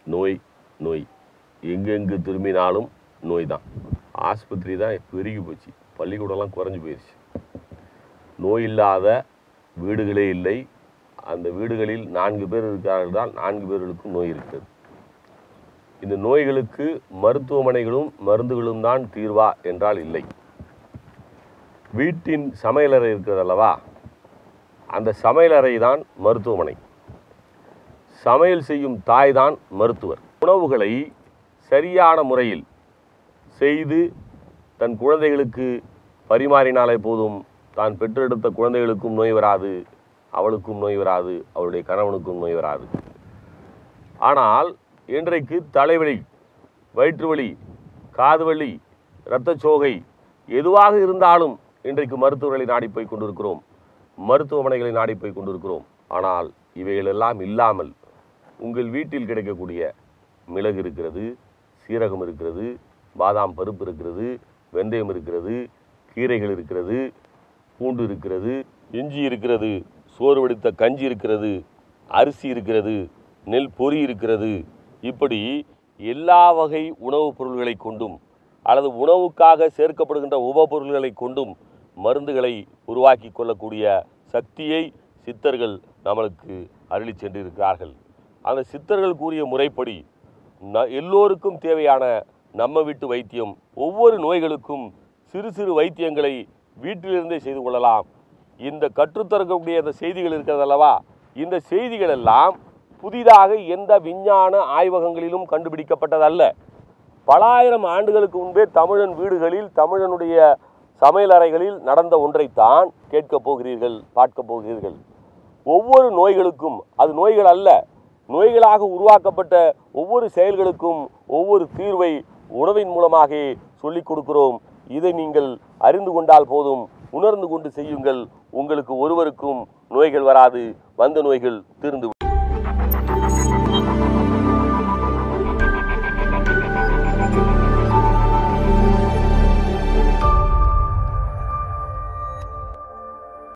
நோய் நோய் எங்கெங்கு திரும்பினாலும் நோய் தான். ஆஸ்பத்திரி தான் பெருகி போச்சு, பள்ளிக்கூடம்லாம் குறைஞ்சி போயிடுச்சு. நோய் இல்லாத வீடுகளே இல்லை. அந்த வீடுகளில் 4 பேர் இருக்கிறார்கள் தான் 4 பேர்களுக்கும் நோய் இருக்கிறது. இந்த நோய்களுக்கு மருத்துவமனைகளும் மருந்துகளும் தான் தீர்வா என்றால் இல்லை. வீட்டின் சமையலறை இருக்கிறது அல்லவா, அந்த சமையலறை தான் மருத்துவமனை. சமையல் செய்யும் தாய் தான் மருத்துவர். உணவுகளை சரியான முறையில் செய்து தன் குழந்தைகளுக்கு பரிமாறினாலே போதும், தான் பெற்றெடுத்த குழந்தைகளுக்கும் நோய் வராது, அவளுக்கும் நோய் வராது, அவளுடைய கணவனுக்கும் நோய் வராது. ஆனால் இன்றைக்கு தலைவலி, வயிற்று வலி, காது வலி, இரத்தச்சோகை எதுவாக இருந்தாலும் இன்றைக்கு மருத்துவர்களை நாடி போய் கொண்டிருக்கிறோம், மருத்துவமனைகளை நாடி போய் கொண்டிருக்கிறோம். ஆனால் இவைகளெல்லாம் இல்லாமல் உங்கள் வீட்டில் கிடைக்கக்கூடிய மிளகு இருக்கிறது, சீரகம் இருக்கிறது, பாதாம் பருப்பு இருக்கிறது, வெந்தயம் இருக்கிறது, கீரைகள் இருக்கிறது, பூண்டு இருக்கிறது, இஞ்சி இருக்கிறது, சோறு வடித்த கஞ்சி இருக்கிறது, அரிசி இருக்கிறது, நெல் பொரி இருக்கிறது. இப்படி எல்லா வகை உணவுப் பொருள்களை கொண்டும் அல்லது உணவுக்காக சேர்க்கப்படுகின்ற உபப்பொருள்களை கொண்டும் மருந்துகளை உருவாக்கி கொள்ளக்கூடிய சக்தியை சித்தர்கள் நம்மளுக்கு அருளி சென்றிருக்கிறார்கள். அந்த சித்தர்கள் கூறிய முறைப்படி எல்லோருக்கும் தேவையான நம்ம வீட்டு வைத்தியம், ஒவ்வொரு நோய்களுக்கும் சிறு சிறு வைத்தியங்களை வீட்டிலிருந்தே செய்து கொள்ளலாம். இந்த கற்றுத்தரக்கூடிய இந்த செய்திகள் இருக்கிறது அல்லவா, இந்த செய்திகள் எல்லாம் புதிதாக எந்த விஞ்ஞான ஆய்வகங்களிலும் கண்டுபிடிக்கப்பட்டதல்ல. பல ஆயிரம் ஆண்டுகளுக்கு முன்பே தமிழன் வீடுகளில், தமிழனுடைய சமையலறைகளில் நடந்த ஒன்றைத்தான் கேட்கப் போகிறீர்கள், பார்க்க போகிறீர்கள். ஒவ்வொரு நோய்களுக்கும், அது நோய்கள் அல்ல, நோய்களாக உருவாக்கப்பட்ட ஒவ்வொரு செயல்களுக்கும் ஒவ்வொரு தீர்வை உணவின் மூலமாக சொல்லிக் கொடுக்கிறோம். இதை நீங்கள் அறிந்து கொண்டால் போதும், உணர்ந்து கொண்டு செய்யுங்கள். உங்களுக்கு ஒருவருக்கும் நோய்கள் வராது, வந்த நோய்கள் தீர்ந்து